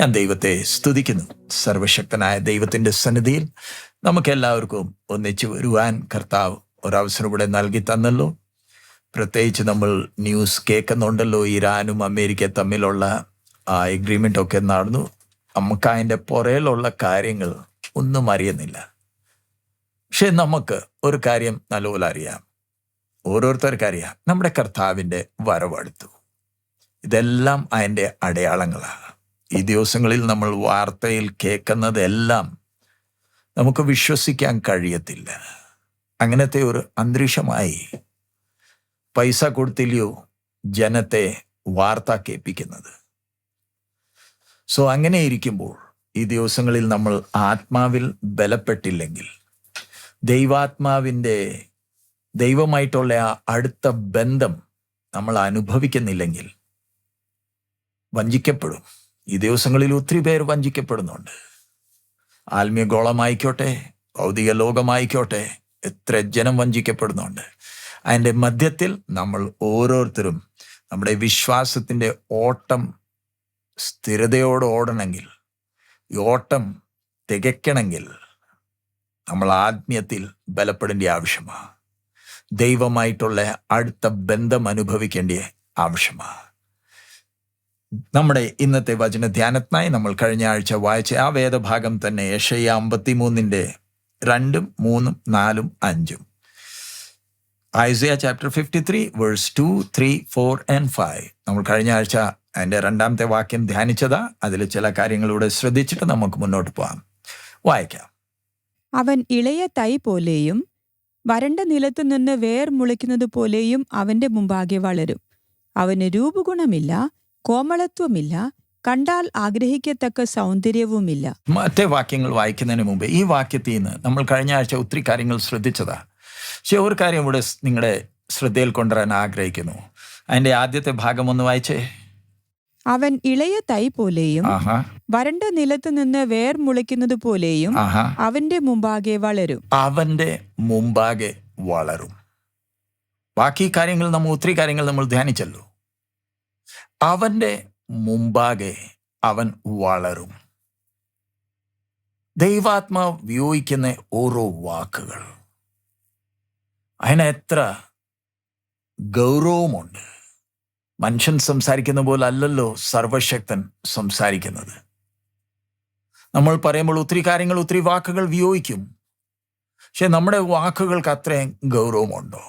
ഞാൻ ദൈവത്തെ സ്തുതിക്കുന്നു. സർവശക്തനായ ദൈവത്തിൻ്റെ സന്നിധിയിൽ നമുക്കെല്ലാവർക്കും ഒന്നിച്ചു വരുവാൻ കർത്താവ് ഒരവസരം ഇവിടെ നൽകി തന്നല്ലോ. പ്രത്യേകിച്ച് നമ്മൾ ന്യൂസ് കേൾക്കുന്നുണ്ടല്ലോ, ഇറാനും അമേരിക്കയും തമ്മിലുള്ള എഗ്രിമെൻ്റ് ഒക്കെ നടന്നു. നമുക്ക് അതിൻ്റെ പുറയിലുള്ള കാര്യങ്ങൾ ഒന്നും അറിയുന്നില്ല. പക്ഷെ നമുക്ക് ഒരു കാര്യം നല്ലപോലെ അറിയാം, ഓരോരുത്തർക്കറിയാം, നമ്മുടെ കർത്താവിൻ്റെ വരവടുത്തു. ഇതെല്ലാം അതിൻ്റെ അടയാളങ്ങളാണ്. ഈ ദിവസങ്ങളിൽ നമ്മൾ വാർത്തയിൽ കേൾക്കുന്നതെല്ലാം നമുക്ക് വിശ്വസിക്കാൻ കഴിയത്തില്ല. അങ്ങനത്തെ ഒരു അന്തരീക്ഷമായി പൈസ കൊടുത്തില്ലയോ ജനത്തെ വാർത്ത കേൾപ്പിക്കുന്നത്. അങ്ങനെ ഇരിക്കുമ്പോൾ ഈ ദിവസങ്ങളിൽ നമ്മൾ ആത്മാവിൽ ബലപ്പെട്ടില്ലെങ്കിൽ, ദൈവമായിട്ടുള്ള ആ അടുത്ത ബന്ധം നമ്മൾ അനുഭവിക്കുന്നില്ലെങ്കിൽ വഞ്ചിക്കപ്പെടും. ഈ ദിവസങ്ങളിൽ ഒത്തിരി പേർ വഞ്ചിക്കപ്പെടുന്നുണ്ട്. ആത്മീയ ഗോളമായിക്കോട്ടെ, ഭൗതിക ലോകമായിക്കോട്ടെ, എത്ര ജനം വഞ്ചിക്കപ്പെടുന്നുണ്ട്. അതിൻ്റെ മധ്യത്തിൽ നമ്മൾ ഓരോരുത്തരും നമ്മുടെ വിശ്വാസത്തിൻ്റെ ഓട്ടം സ്ഥിരതയോടെ ഓടണമെങ്കിൽ, ഈ ഓട്ടം തികയ്ക്കണമെങ്കിൽ നമ്മൾ ആത്മീയത്തിൽ ബലപ്പെടേണ്ട ആവശ്യമാണ്. ദൈവമായിട്ടുള്ള അടുത്ത ബന്ധം അനുഭവിക്കേണ്ട ആവശ്യമാണ്. നമ്മുടെ ഇന്നത്തെ വചന ധ്യാനത്തിനായി നമ്മൾ കഴിഞ്ഞ ആഴ്ച വായിച്ച ആ വേദഭാഗം തന്നെ യെശയ്യാ 53 2, 3, 4, 5. Isaiah chapter 53 verse 2, 3, 4 and 5. നമ്മൾ കഴിഞ്ഞ ആഴ്ച അതിൻ്റെ 2ാമത്തെ വാക്യം ധ്യാനിച്ചതാ. അതിൽ ചില കാര്യങ്ങളിലൂടെ ശ്രദ്ധിച്ചിട്ട് നമുക്ക് മുന്നോട്ട് പോകാം. വായിക്കാം. അവൻ ഇളയ തൈ പോലെയും വരണ്ട നിലത്തു നിന്ന് വേർ മുളയ്ക്കുന്നത് പോലെയും അവന്റെ മുമ്പാകെ വളരും. അവന് രൂപഗുണമില്ല, കോമളത്വമില്ല, കണ്ടാൽ ആഗ്രഹിക്കത്തക്ക സൗന്ദര്യവുമില്ല. മറ്റേ വാക്യങ്ങൾ വായിക്കുന്നതിന് മുമ്പ് ഈ വാക്യത്തിൽ നിന്ന് നമ്മൾ കഴിഞ്ഞ ആഴ്ച ഒത്തിരി കാര്യങ്ങൾ ശ്രദ്ധിച്ചതാ. പക്ഷെ ഒരു കാര്യം ഇവിടെ നിങ്ങളുടെ ശ്രദ്ധയിൽ കൊണ്ടുവരാൻ ആഗ്രഹിക്കുന്നു. അതിൻ്റെ ആദ്യത്തെ ഭാഗം ഒന്ന് വായിച്ചേ. അവൻ ഇളയ തൈ പോലെയും വരണ്ട നിലത്ത് നിന്ന് വേർ മുളയ്ക്കുന്നത് പോലെയും അവന്റെ മുമ്പാകെ വളരും. അവന്റെ മുമ്പാകെ വളരും. ബാക്കി കാര്യങ്ങൾ ഒത്തിരി കാര്യങ്ങൾ നമ്മൾ ധ്യാനിച്ചല്ലോ. അവന്റെ മുമ്പാകെ അവൻ വളരും. ദൈവാത്മാവ് ഉപയോഗിക്കുന്ന ഓരോ വാക്കുകൾ അതിന് എത്ര ഗൗരവമുണ്ട്. മനുഷ്യൻ സംസാരിക്കുന്ന പോലെ അല്ലല്ലോ സർവശക്തൻ സംസാരിക്കുന്നത്. നമ്മൾ പറയുമ്പോൾ ഒത്തിരി കാര്യങ്ങൾ, ഒത്തിരി വാക്കുകൾ ഉപയോഗിക്കും. പക്ഷെ നമ്മുടെ വാക്കുകൾക്ക് അത്രയും ഗൗരവമുണ്ടോ?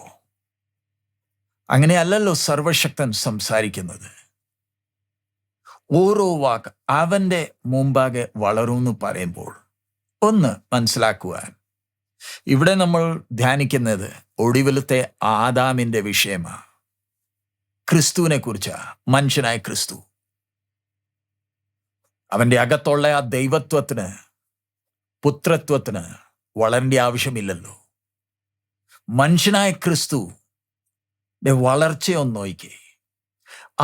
അങ്ങനെയല്ലല്ലോ സർവശക്തൻ സംസാരിക്കുന്നത്. ഓരോ വാക്ക് അവന്റെ മുമ്പാകെ വളരുമെന്ന് പറയുമ്പോൾ ഒന്ന് മനസ്സിലാക്കുവാൻ, ഇവിടെ നമ്മൾ ധ്യാനിക്കുന്നത് ഒടുവിലത്തെ ആദാമിന്റെ വിഷയമാണ്. ക്രിസ്തുവിനെ കുറിച്ചാ. മനുഷ്യനായ ക്രിസ്തു, അവന്റെ അകത്തുള്ള ആ ദൈവത്വത്തിന്, പുത്രത്വത്തിന് വളരേണ്ട ആവശ്യമില്ലല്ലോ. മനുഷ്യനായ ക്രിസ്തുവിന്റെ വളർച്ചയൊന്ന് നോക്കിക്കേ.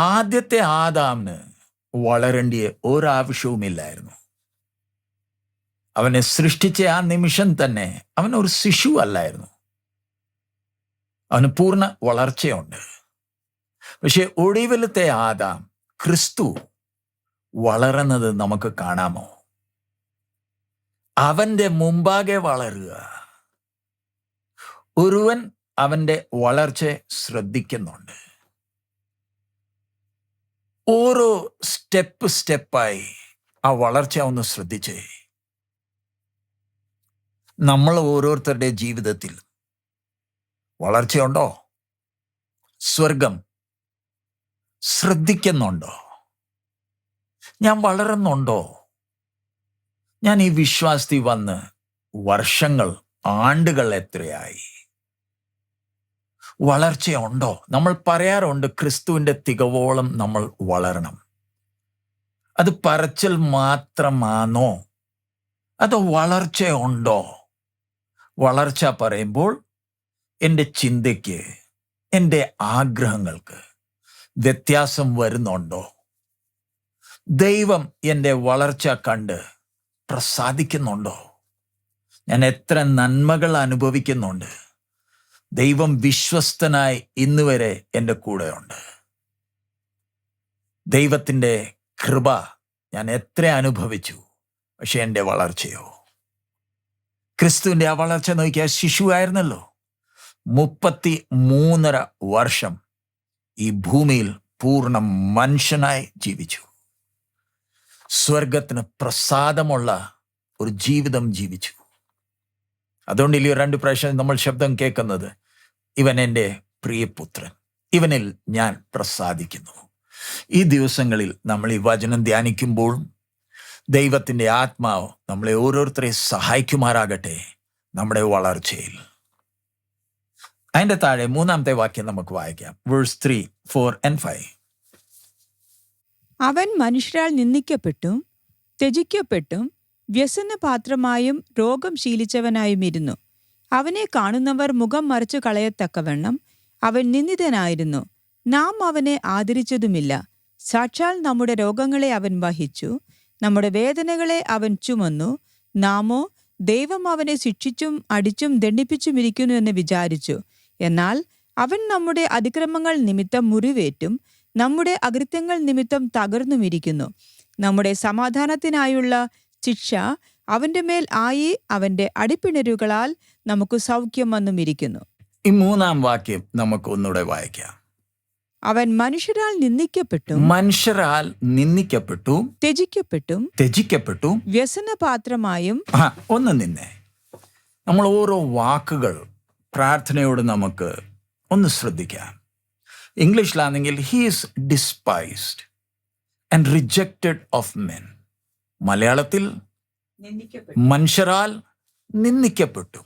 ആദ്യത്തെ ആദാമിന് വളരേണ്ട ഒരാവശ്യവുമില്ലായിരുന്നു. അവനെ സൃഷ്ടിച്ച ആ നിമിഷം തന്നെ അവൻ ഒരു ശിശു അല്ലായിരുന്നു. അവന് പൂർണ്ണ വളർച്ചയുണ്ട്. പക്ഷെ ഒടുവിലത്തെ ആദാം ക്രിസ്തു വളരുന്നത് നമുക്ക് കാണാമോ? അവന്റെ മുമ്പാകെ വളരുക. ഒരുവൻ അവന്റെ വളർച്ച ശ്രദ്ധിക്കുന്നുണ്ട്. ഓരോ സ്റ്റെപ്പായി ആ വളർച്ച ഒന്ന് ശ്രദ്ധിച്ചേ. നമ്മൾ ഓരോരുത്തരുടെ ജീവിതത്തിൽ വളർച്ചയുണ്ടോ? സ്വർഗം ശ്രദ്ധിക്കുന്നുണ്ടോ? ഞാൻ വളരുന്നുണ്ടോ? ഞാൻ ഈ വിശ്വാസത്തിൽ വന്ന് വർഷങ്ങൾ, ആണ്ടുകൾ എത്രയായി? വളർച്ചയുണ്ടോ? നമ്മൾ പറയാറുണ്ട് ക്രിസ്തുവിൻ്റെ തികവോളം നമ്മൾ വളരണം. അത് പറച്ചിൽ മാത്രമാണോ? അതോ വളർച്ചയുണ്ടോ? വളർച്ച പറയുമ്പോൾ എൻ്റെ ചിന്തയ്ക്ക്, എൻ്റെ ആഗ്രഹങ്ങൾക്ക് വ്യത്യാസം വരുന്നുണ്ടോ? ദൈവം എൻ്റെ വളർച്ച കണ്ട് പ്രസാദിക്കുന്നുണ്ടോ? ഞാൻ എത്ര നന്മകൾ അനുഭവിക്കുന്നുണ്ട്? ദൈവം വിശ്വസ്തനായി ഇന്നുവരെ എൻ്റെ കൂടെയുണ്ട്. ദൈവത്തിൻ്റെ കൃപ ഞാൻ എത്ര അനുഭവിച്ചു, പക്ഷെ എൻ്റെ വളർച്ചയോ? ക്രിസ്തുവിൻ്റെ ആ വളർച്ച നോക്കിയാൽ ശിശുവായിരുന്നല്ലോ. 33.5 വർഷം ഈ ഭൂമിയിൽ പൂർണ്ണ മനുഷ്യനായി ജീവിച്ചു. സ്വർഗത്തിന് പ്രസാദമുള്ള ഒരു ജീവിതം ജീവിച്ചു. അതുകൊണ്ടില്ലേ 2 പ്രാവശ്യം നമ്മൾ ശബ്ദം കേൾക്കുന്നത്, ഇവൻ എൻ്റെ പ്രിയപുത്രൻ, ഇവനിൽ ഞാൻ പ്രസാദിക്കുന്നു. ഈ ദിവസങ്ങളിൽ നമ്മൾ ഈ വചനം ധ്യാനിക്കുമ്പോഴും ദൈവത്തിൻ്റെ ആത്മാവ് നമ്മളെ ഓരോരുത്തരെ സഹായിക്കുമാറാകട്ടെ നമ്മുടെ വളർച്ചയിൽ. അതിൻ്റെ താഴെ 3-ാമത്തെ വാക്യം നമുക്ക് വായിക്കാം. Verse 3, 4 and 5. അവൻ മനുഷ്യരാൽ നിന്ദിക്കപ്പെട്ടും ത്യജിക്കപ്പെട്ടും വ്യസന പാത്രമായും രോഗം ശീലിച്ചവനായും ഇരുന്നു. അവനെ കാണുന്നവർ മുഖം മറിച്ചു കളയത്തക്കവണ്ണം അവൻ നിന്ദിതനായിരുന്നു. നാം അവനെ ആദരിച്ചതുമില്ല. സാക്ഷാൽ നമ്മുടെ രോഗങ്ങളെ അവൻ വഹിച്ചു, നമ്മുടെ വേദനകളെ അവൻ ചുമന്നു. നാമോ ദൈവം അവനെ ശിക്ഷിച്ചും അടിച്ചും ദണ്ഡിപ്പിച്ചുമിരിക്കുന്നു എന്ന് വിചാരിച്ചു. എന്നാൽ അവൻ നമ്മുടെ അതിക്രമങ്ങൾ നിമിത്തം മുറിവേറ്റും നമ്മുടെ അകൃത്യങ്ങൾ നിമിത്തം തകർന്നുമിരിക്കുന്നു. നമ്മുടെ സമാധാനത്തിനായുള്ള ശിക്ഷ അവന്റെ മേൽ ആയി, അവന്റെ അടിപ്പിണരുകളാൽ നമുക്ക് സൗഖ്യം വന്നുമിരിക്കുന്നു. ഈ 3-ാം വാക്യം നമുക്ക് ഒന്നുകൂടെ വായിക്കാം. അവൻ മനുഷ്യരാൽ നിന്ദിക്കപ്പെട്ടും ത്യജിക്കപ്പെട്ടും വ്യസനപാത്രമായും. ഒന്ന് നിന്നെ, നമ്മൾ ഓരോ വാക്കുകൾ പ്രാർത്ഥനയോട് നമുക്ക് ഒന്ന് ശ്രദ്ധിക്കാം. ഇംഗ്ലീഷിലാണെങ്കിൽ he is despised and rejected of men. മലയാളത്തിൽ മനുഷ്യരാൽ നിന്ദിക്കപ്പെട്ടു.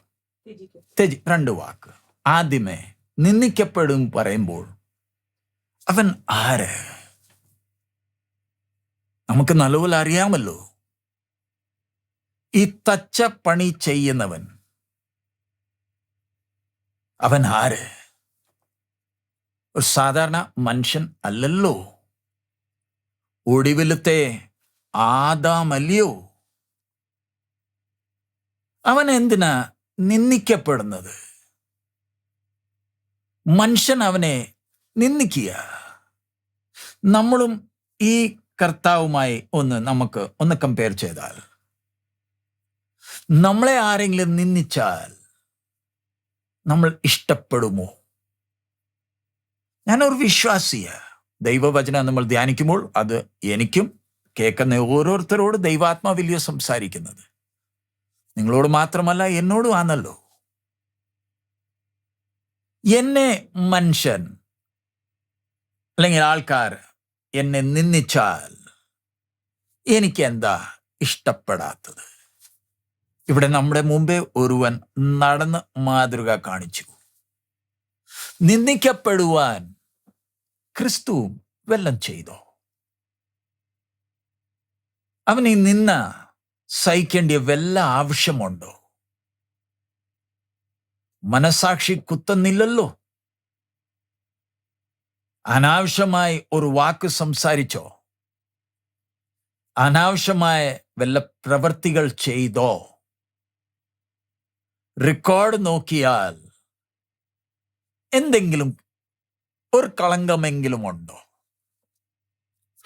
2 വാക്ക്. ആദ്യമേ നിന്ദിക്കപ്പെടും പറയുമ്പോൾ അവൻ ആര്? നമുക്ക് നല്ലപോലെ അറിയാമല്ലോ. ഈ തച്ച പണി ചെയ്യുന്നവൻ അവൻ ആര്? ഒരു സാധാരണ മനുഷ്യൻ അല്ലല്ലോ. ഒടുവിലത്തെ ആദാമല്ലയോ? അവൻ എന്തിനാ നിന്ദിക്കപ്പെടുന്നത്? മനുഷ്യൻ അവനെ നിന്ദിക്കുക. നമ്മളും ഈ കർത്താവുമായി നമുക്ക് കമ്പയർ ചെയ്താൽ, നമ്മളെ ആരെങ്കിലും നിന്ദിച്ചാൽ നമ്മൾ ഇഷ്ടപ്പെടുമോ? ഞാനൊരു വിശ്വാസിയ. ദൈവവചനം നമ്മൾ ധ്യാനിക്കുമ്പോൾ അത് എനിക്കും കേൾക്കുന്ന ഓരോരുത്തരോട് ദൈവാത്മാവില്ലയോ സംസാരിക്കുന്നത്? നിങ്ങളോട് മാത്രമല്ല, എന്നോടും ആണല്ലോ. എന്നെ മനുഷ്യൻ അല്ലെങ്കിൽ ആൾക്കാർ എന്നെ നിന്ദിച്ചാൽ എനിക്ക് എന്താ ഇഷ്ടപ്പെടാത്തത്? ഇവിടെ നമ്മുടെ മുമ്പേ ഒരുവൻ നടന്ന് മാതൃക കാണിച്ചു. നിന്ദിക്കപ്പെടുവാൻ ക്രിസ്തുവും വല്ലം ചെയ്തോ? അവൻ ഈ നിന്ന സഹിക്കേണ്ടിയ വല്ല ആവശ്യമുണ്ടോ? മനസാക്ഷി കുത്തുന്നില്ലല്ലോ. അനാവശ്യമായി ഒരു വാക്ക് സംസാരിച്ചോ? അനാവശ്യമായ വല്ല പ്രവൃത്തികൾ ചെയ്തോ? റെക്കോർഡ് നോക്കിയാൽ എന്തെങ്കിലും ഒരു കളങ്കമെങ്കിലും ഉണ്ടോ?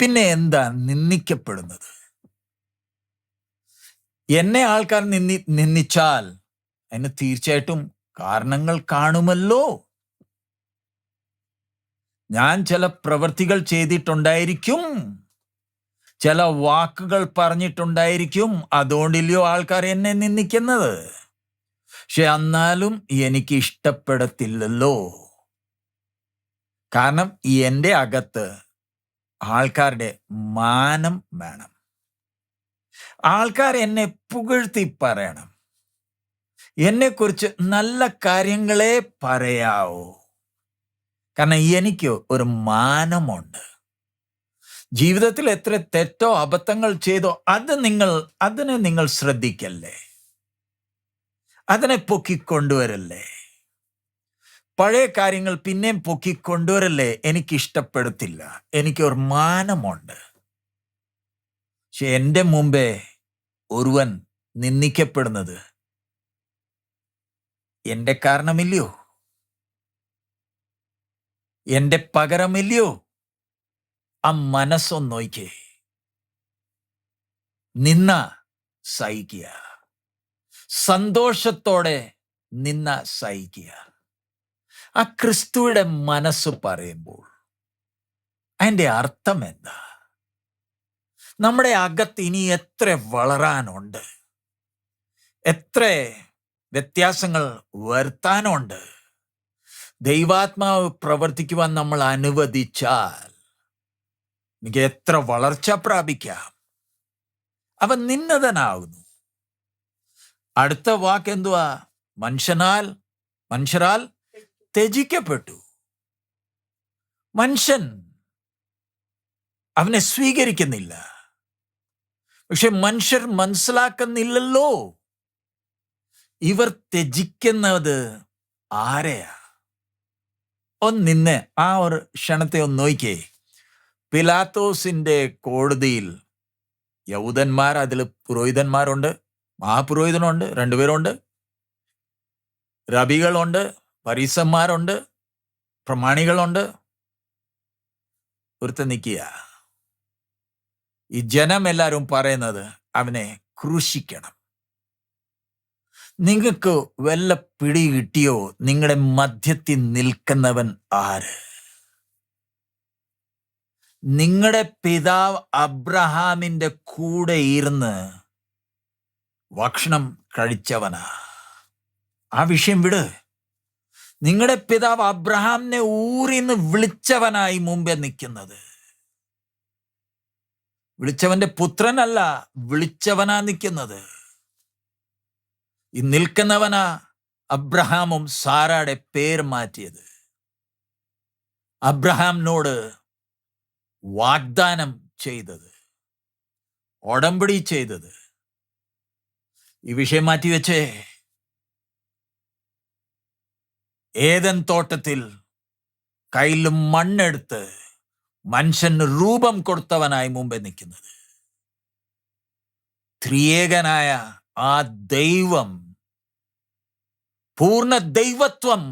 പിന്നെ എന്താ നിന്ദിക്കപ്പെടുന്നത്? എന്നെ ആൾക്കാർ നിന്ദിച്ചാൽ അതിന് തീർച്ചയായിട്ടും കാരണങ്ങൾ കാണുമല്ലോ. ഞാൻ ചില പ്രവൃത്തികൾ ചെയ്തിട്ടുണ്ടായിരിക്കും, ചില വാക്കുകൾ പറഞ്ഞിട്ടുണ്ടായിരിക്കും. അതുകൊണ്ടില്ലയോ ആൾക്കാർ എന്നെ നിന്ദിക്കുന്നത്. പക്ഷെ എന്നാലും എനിക്ക് ഇഷ്ടപ്പെടത്തില്ലല്ലോ. കാരണം എൻ്റെ അകത്ത് ആൾക്കാരുടെ മാനം വേണം. ആൾക്കാർ എന്നെ പുകഴ്ത്തി പറയണം. എന്നെക്കുറിച്ച് നല്ല കാര്യങ്ങളെ പറയാവൂ. കാരണം എനിക്ക് ഒരു മാനമുണ്ട്. ജീവിതത്തിൽ എത്ര തെറ്റോ അബദ്ധങ്ങൾ ചെയ്തോ അതിനെ നിങ്ങൾ ശ്രദ്ധിക്കല്ലേ, അതിനെ പൊക്കിക്കൊണ്ടുവരല്ലേ. പഴയ കാര്യങ്ങൾ പിന്നെയും പൊക്കിക്കൊണ്ടുവരല്ലേ. എനിക്കിഷ്ടപ്പെടത്തില്ല. എനിക്കൊരു മാനമുണ്ട്. പക്ഷെ എൻ്റെ മുമ്പേ ഒരുവൻ നിന്ദിക്കപ്പെടുന്നത് എൻ്റെ കാരണമില്ലയോ? എൻ്റെ പകരമില്ലയോ? ആ മനസ്സൊന്ന് നോക്കിയേ. നിന്ന സഹിക്കുക, സന്തോഷത്തോടെ നിന്ന സഹിക്കുക. ആ ക്രിസ്തുവിടെ മനസ്സ് പറയുമ്പോൾ അതിൻ്റെ അർത്ഥം എന്താ? നമ്മുടെ അകത്ത് ഇനി എത്ര വളരാനുണ്ട്, എത്ര വ്യത്യാസങ്ങൾ വരുത്താനുണ്ട്. ദൈവാത്മാവ് പ്രവർത്തിക്കുവാൻ നമ്മൾ അനുവദിച്ചാൽ എനിക്ക് എത്ര വളർച്ച പ്രാപിക്കാം. അവൻ നിന്നതനാകുന്നു. അടുത്ത വാക്ക് എന്തുവാ? മനുഷ്യരാൽ ത്യജിക്കപ്പെട്ടു. മനുഷ്യൻ അവനെ സ്വീകരിക്കുന്നില്ല. പക്ഷെ മനുഷ്യർ മനസ്സിലാക്കുന്നില്ലല്ലോ ഇവർ ത്യജിക്കുന്നത് ആരെയാ. ഒന്നിന്ന് ആ ഒരു ക്ഷണത്തെ ഒന്ന് നോക്കിയേ. പിലാത്തോസിന്റെ കോടതിയിൽ യഹൂദന്മാർ, അതിൽ പുരോഹിതന്മാരുണ്ട്, മഹാപുരോഹിതനുണ്ട്, രണ്ടുപേരുണ്ട്, റബികളുണ്ട്, പരീസന്മാരുണ്ട്, പ്രമാണികളുണ്ട്. ഒരുത്തൻ നിൽക്കുക. ഈ ജനം എല്ലാവരും പറയുന്നത് അവനെ ക്രൂശിക്കണം. നിങ്ങൾക്ക് വല്ല പിടി കിട്ടിയോ? നിങ്ങളുടെ മധ്യത്തിൽ നിൽക്കുന്നവൻ ആര്? നിങ്ങളുടെ പിതാവ് അബ്രഹാമിന്റെ കൂടെ ഇരുന്ന് ഭക്ഷണം കഴിച്ചവനാ. ആ വിഷയം വിട്. നിങ്ങളുടെ പിതാവ് അബ്രഹാമിനെ ഊരിന്ന് വിളിച്ചവനായി മുമ്പേ നിൽക്കുന്നത്. വിളിച്ചവന്റെ പുത്രനല്ല, വിളിച്ചവനാ നിൽക്കുന്നത്. ഈ നിൽക്കുന്നവനാ അബ്രഹാമും സാറയുടെ പേര് മാറ്റിയത്. അബ്രഹാമിനോട് വാഗ്ദാനം ചെയ്തത്, ഉടമ്പടി ചെയ്തത്. ഈ വിഷയം മാറ്റിവെച്ചേ. ഏദൻ തോട്ടത്തിൽ കയ്യിൽ മണ്ണെടുത്ത് മനുഷ്യന് രൂപം കൊടുത്തവനായി മുമ്പേ നിൽക്കുന്നത്. ത്രിയേകനായ ആ ദൈവം, പൂർണ്ണ ദൈവത്വം,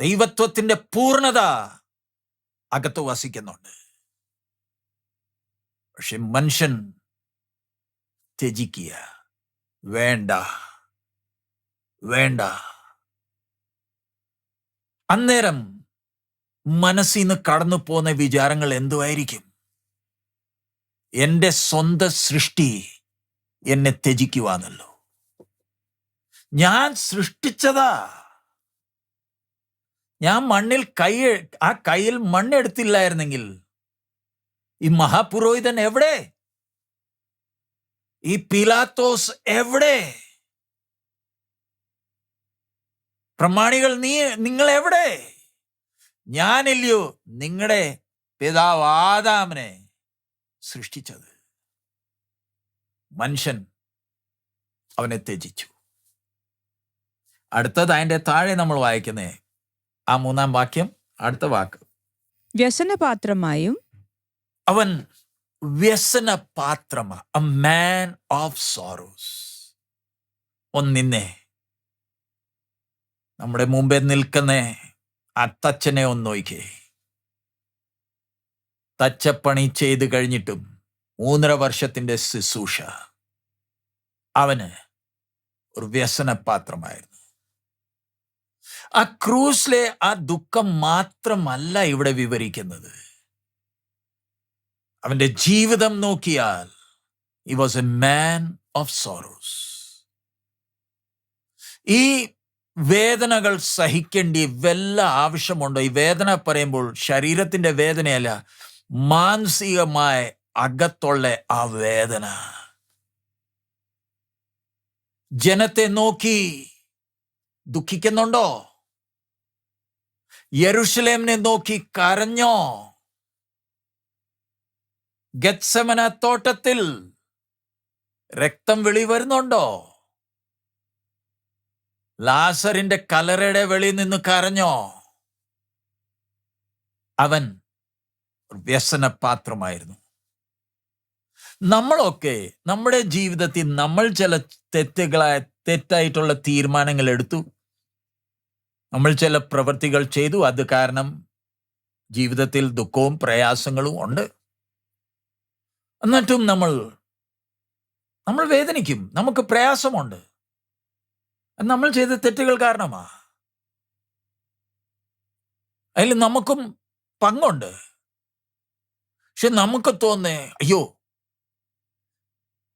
ദൈവത്വത്തിന്റെ പൂർണ്ണത അകത്ത് വസിക്കുന്നുണ്ട്. പക്ഷെ മനുഷ്യൻ ത്യജിക്കുക. വേണ്ട. അന്നേരം മനസ്സിൽ നിന്ന് കടന്നു പോകുന്ന വിചാരങ്ങൾ എന്തുമായിരിക്കും? എൻ്റെ സ്വന്തം സൃഷ്ടി എന്നെ ത്യജിക്കുവാന്നല്ലോ. ഞാൻ സൃഷ്ടിച്ചതാ. ഞാൻ മണ്ണിൽ ആ കയ്യിൽ മണ്ണെടുത്തില്ലായിരുന്നെങ്കിൽ ഈ മഹാപുരോഹിതൻ എവിടെ? ഈ പിലാത്തോസ് എവിടെ? പ്രമാണികൾ നിങ്ങൾ എവിടെ? ഞാനില്ലയോ നിങ്ങളുടെ പിതാവ് ആദാമിനെ സൃഷ്ടിച്ചത്? മനുഷ്യൻ അവനെ ത്യജിച്ചു. അടുത്തത് അതിൻ്റെ താഴെ നമ്മൾ വായിക്കുന്നേ ആ 3-ാം വാക്യം, അടുത്ത വാക്ക്. വ്യസനപാത്രമായും അവൻ വ്യസനപാത്രമാ, a man of sorrows. ഒന്നിന്നെ നമ്മുടെ മുമ്പേ നിൽക്കുന്ന ആ തച്ചനെ ഒന്ന് നോക്കിയേ. തച്ചപ്പണി ചെയ്ത് കഴിഞ്ഞിട്ടും 3.5 വർഷത്തിന്റെ ശുശ്രൂഷ, അവന് ഒരു വ്യസനപാത്രമായിരുന്നു. ആ ക്രൂസിലെ ആ ദുഃഖം മാത്രമല്ല ഇവിടെ വിവരിക്കുന്നത്. അവന്റെ ജീവിതം നോക്കിയാൽ he was a man of sorrows. ഈ വേദനകൾ സഹിക്കേണ്ടി വല്ല ആവശ്യമുണ്ടോ? ഈ വേദന പറയുമ്പോൾ ശരീരത്തിന്റെ വേദനയല്ല, മാനസികമായ അകത്തുള്ള ആ വേദന. ജനത്തെ നോക്കി ദുഃഖിക്കുന്നുണ്ടോ? യെരുശലേമിനെ നോക്കി കരഞ്ഞോ? ഗെത്സമന തോട്ടത്തിൽ രക്തം വെളിവരുന്നുണ്ടോ? ലാസറിന്റെ കല്ലറയുടെ വെളിയിൽ നിന്ന് കരഞ്ഞോ? അവൻ വ്യസനപാത്രമായിരുന്നു. നമ്മളൊക്കെ നമ്മുടെ ജീവിതത്തിൽ നമ്മൾ ചില തെറ്റായിട്ടുള്ള തീരുമാനങ്ങൾ എടുത്തു, നമ്മൾ ചില പ്രവൃത്തികൾ ചെയ്തു. അത് കാരണം ജീവിതത്തിൽ ദുഃഖവും പ്രയാസങ്ങളും ഉണ്ട്. എന്നിട്ടും നമ്മൾ വേദനിക്കും, നമുക്ക് പ്രയാസമുണ്ട്. നമ്മൾ ചെയ്ത തെറ്റുകൾ കാരണമാ. അതിൽ നമുക്കും പങ്കുണ്ട്. പക്ഷെ നമുക്ക് തോന്നേ, അയ്യോ,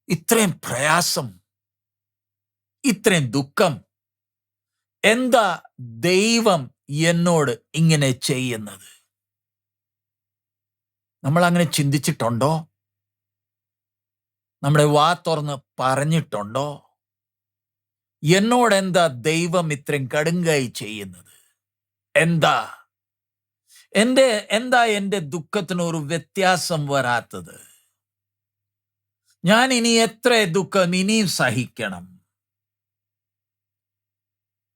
ഇത്രയും പ്രയാസം, ഇത്രയും ദുഃഖം, എന്താ ദൈവം എന്നോട് ഇങ്ങനെ ചെയ്യുന്നത്? നമ്മൾ അങ്ങനെ ചിന്തിച്ചിട്ടുണ്ടോ? നമ്മുടെ വാ തുറന്ന് പറഞ്ഞിട്ടുണ്ടോ? എന്നോട് എന്താ ദൈവം ഇത്രയും കടുങ്കായി ചെയ്യുന്നത്? എന്താ എൻ്റെ ദുഃഖത്തിന് ഒരു വ്യത്യാസം വരാത്തത്? ഞാൻ ഇനി എത്ര ദുഃഖം ഇനിയും സഹിക്കണം?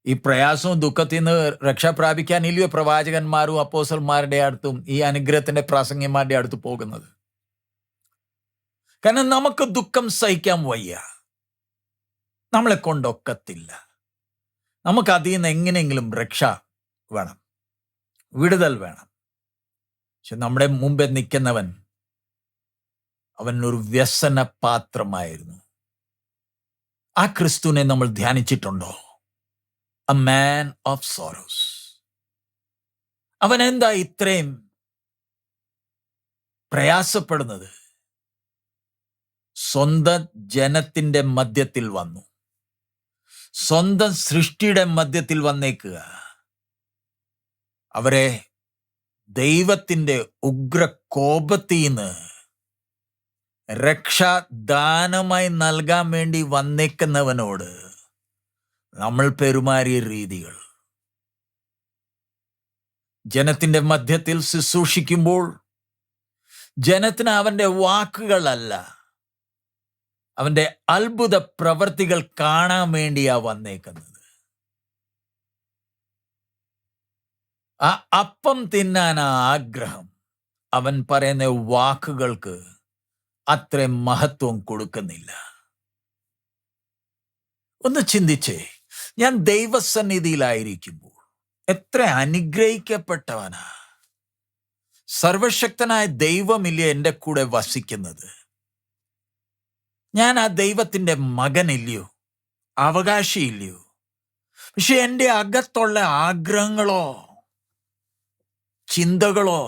ഈ പ്രയാസവും ദുഃഖത്തിൽ നിന്ന് രക്ഷ പ്രാപിക്കാനില്ലയോ പ്രവാചകന്മാരും അപ്പോസ്തലന്മാരുടെ അടുത്തും ഈ അനുഗ്രഹത്തിന്റെ പ്രാസംഗികന്മാരുടെ അടുത്ത് പോകുന്നത്? കാരണം നമുക്ക് ദുഃഖം സഹിക്കാൻ വയ്യ, നമ്മളെ കൊണ്ടൊക്കത്തില്ല. നമുക്ക് അതിൽ നിന്ന് എങ്ങനെയെങ്കിലും രക്ഷ വേണം, വിടുതൽ വേണം. പക്ഷെ നമ്മുടെ മുമ്പേ നിൽക്കുന്നവൻ, അവൻ ഒരു വ്യസന പാത്രമായിരുന്നു. ആ ക്രിസ്തുവിനെ നമ്മൾ ധ്യാനിച്ചിട്ടുണ്ടോ? A man of sorrows. അവൻ എന്താ ഇത്രയും പ്രയാസപ്പെടുന്നത്? സ്വന്തം ജനത്തിന്റെ മധ്യത്തിൽ വന്നു, സ്വന്തം സൃഷ്ടിയുടെ മധ്യത്തിൽ വന്നേക്കുക. അവരെ ദൈവത്തിന്റെ ഉഗ്ര കോപത്തിൽ നിന്ന് രക്ഷാദാനമായി നൽകാൻ വേണ്ടി വന്നേക്കുന്നവനോട് നമ്മൾ പെരുമാറിയ രീതികൾ, ജനത്തിന്റെ മധ്യത്തിൽ ശുശ്രൂഷിക്കുമ്പോൾ ജനത്തിന് അവന്റെ വാക്കുകളല്ല, അവന്റെ അത്ഭുത പ്രവർത്തികൾ കാണാൻ വേണ്ടിയാ വന്നേക്കുന്നത്. ആ അപ്പം തിന്നാൻ ആഗ്രഹം, അവൻ പറയുന്ന വാക്കുകൾക്ക് അത്രയും മഹത്വം കൊടുക്കുന്നില്ല. ഒന്ന് ചിന്തിച്ചേ, ഞാൻ ദൈവസന്നിധിയിലായിരിക്കുമ്പോൾ എത്ര അനുഗ്രഹിക്കപ്പെട്ടവനാ. സർവശക്തനായ ദൈവമില്ലേ എൻ്റെ കൂടെ വസിക്കുന്നത്? ഞാൻ ആ ദൈവത്തിന്റെ മകനില്ലയോ, അവകാശിയില്ലയോ? പക്ഷെ എൻ്റെ അകത്തുള്ള ആഗ്രഹങ്ങളോ ചിന്തകളോ